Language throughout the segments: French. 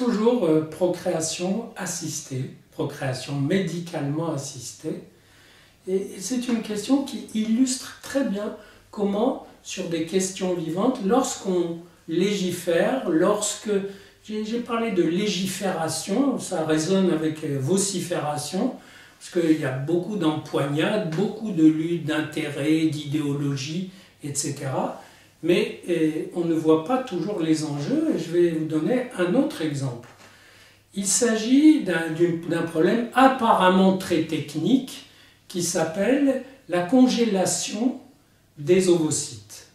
toujours procréation assistée, procréation médicalement assistée. Et c'est une question qui illustre très bien comment, sur des questions vivantes, lorsqu'on légifère, lorsque... J'ai parlé de légifération, ça résonne avec vocifération, parce qu'il y a beaucoup d'empoignades, beaucoup de luttes d'intérêts, d'idéologie, etc. Mais on ne voit pas toujours les enjeux, et je vais vous donner un autre exemple. Il s'agit d'un problème apparemment très technique qui s'appelle la congélation des ovocytes.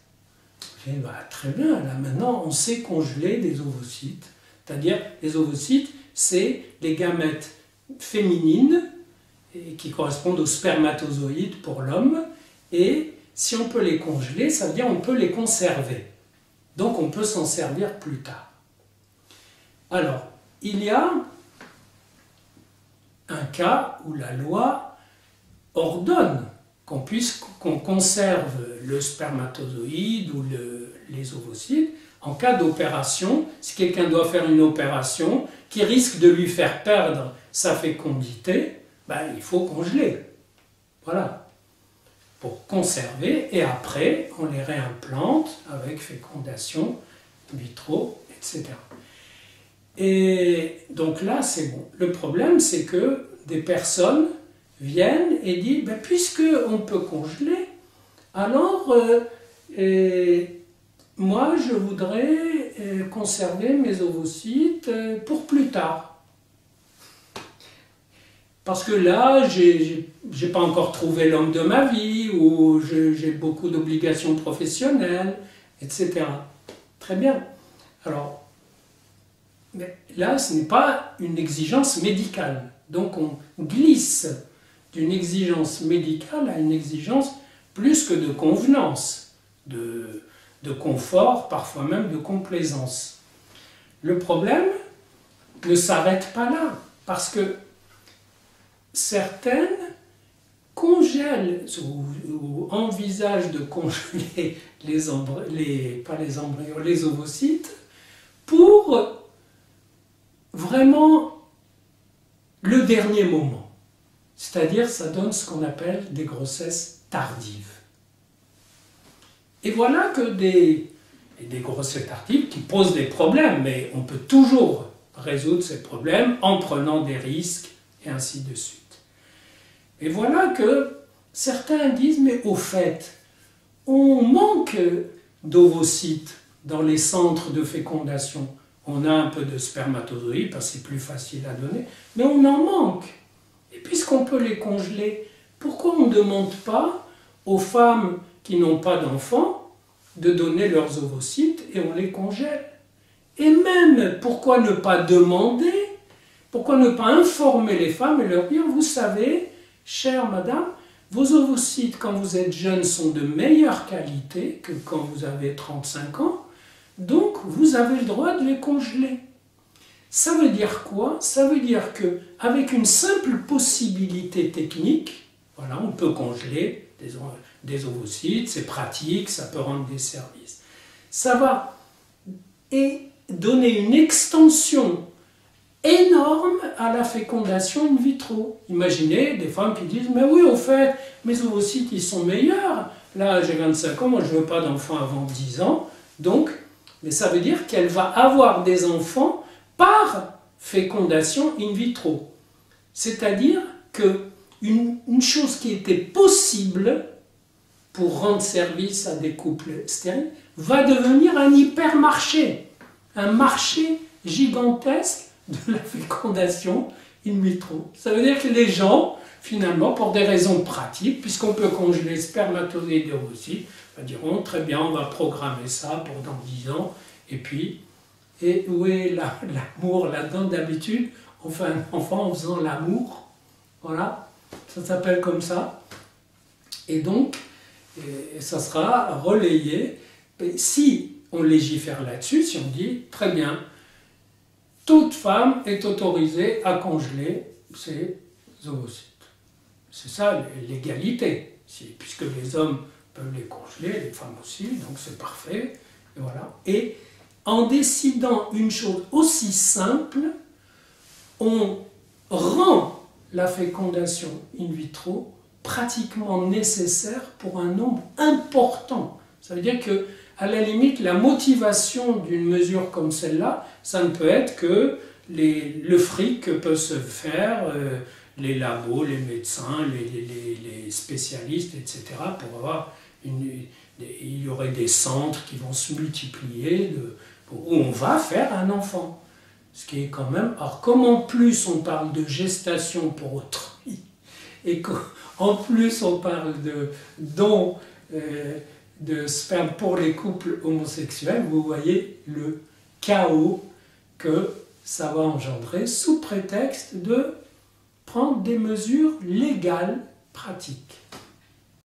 Très bien, là maintenant on sait congeler des ovocytes, c'est-à-dire les ovocytes, c'est les gamètes féminines qui correspondent aux spermatozoïdes pour l'homme, et si on peut les congeler, ça veut dire on peut les conserver. Donc on peut s'en servir plus tard. Alors, il y a un cas où la loi ordonne qu'on conserve le spermatozoïde ou les ovocytes en cas d'opération. Si quelqu'un doit faire une opération qui risque de lui faire perdre sa fécondité, ben, il faut congeler. Voilà. Pour conserver, et après, on les réimplante avec fécondation in vitro, etc. Et donc là, c'est bon. Le problème, c'est que des personnes viennent et disent, ben, puisque on peut congeler, alors moi, je voudrais conserver mes ovocytes pour plus tard. Parce que là, j'ai pas encore trouvé l'homme de ma vie, ou j'ai beaucoup d'obligations professionnelles, etc. Très bien. Alors, mais là, ce n'est pas une exigence médicale. Donc on glisse d'une exigence médicale à une exigence plus que de convenance, de confort, parfois même de complaisance. Le problème ne s'arrête pas là, parce que certaines congèlent ou envisagent de congeler les ovocytes pour vraiment le dernier moment. C'est-à-dire, ça donne ce qu'on appelle des grossesses tardives. Et voilà que des grossesses tardives qui posent des problèmes, mais on peut toujours résoudre ces problèmes en prenant des risques, et ainsi de suite. Et voilà que certains disent, mais au fait, on manque d'ovocytes dans les centres de fécondation. On a un peu de spermatozoïdes, parce que c'est plus facile à donner, mais on en manque. Et puisqu'on peut les congeler, pourquoi on ne demande pas aux femmes qui n'ont pas d'enfants de donner leurs ovocytes et on les congèle? Et même, pourquoi ne pas demander, pourquoi ne pas informer les femmes et leur dire, vous savez, chère madame, vos ovocytes quand vous êtes jeune sont de meilleure qualité que quand vous avez 35 ans, donc vous avez le droit de les congeler. Ça veut dire quoi? Ça veut dire qu'avec une simple possibilité technique, voilà, on peut congeler des ovocytes, c'est pratique, ça peut rendre des services. Ça va donner une extension énorme à la fécondation in vitro. Imaginez des femmes qui disent, mais oui, au fait, mes ovocytes, ils sont meilleurs. Là, j'ai 25 ans, moi, je ne veux pas d'enfants avant 10 ans. Donc, mais ça veut dire qu'elle va avoir des enfants par fécondation in vitro. C'est-à-dire qu'une chose qui était possible pour rendre service à des couples stériles va devenir un hypermarché, un marché gigantesque de la fécondation in vitro. Ça veut dire que les gens, finalement, pour des raisons pratiques, puisqu'on peut congeler spermatozoïdes et ovocytes, diront très bien, on va programmer ça pour dans 10 ans, et puis, et où est l'amour là-dedans? D'habitude, on fait un enfant en faisant l'amour, voilà, ça s'appelle comme ça, et donc, ça sera relayé. Et si on légifère là-dessus, si on dit, très bien, toute femme est autorisée à congeler ses ovocytes. C'est ça l'égalité, puisque les hommes peuvent les congeler, les femmes aussi, donc c'est parfait. Et voilà. Et en décidant une chose aussi simple, on rend la fécondation in vitro pratiquement nécessaire pour un nombre important. Ça veut dire que, à la limite, la motivation d'une mesure comme celle-là, ça ne peut être que le fric que peuvent se faire les labos, les médecins, les spécialistes, etc. pour avoir il y aurait des centres qui vont se multiplier où on va faire un enfant. Ce qui est quand même... Alors, comme en plus on parle de gestation pour autrui, et qu'en plus on parle de dons de sperme pour les couples homosexuels, vous voyez le chaos que ça va engendrer sous prétexte de prendre des mesures légales pratiques.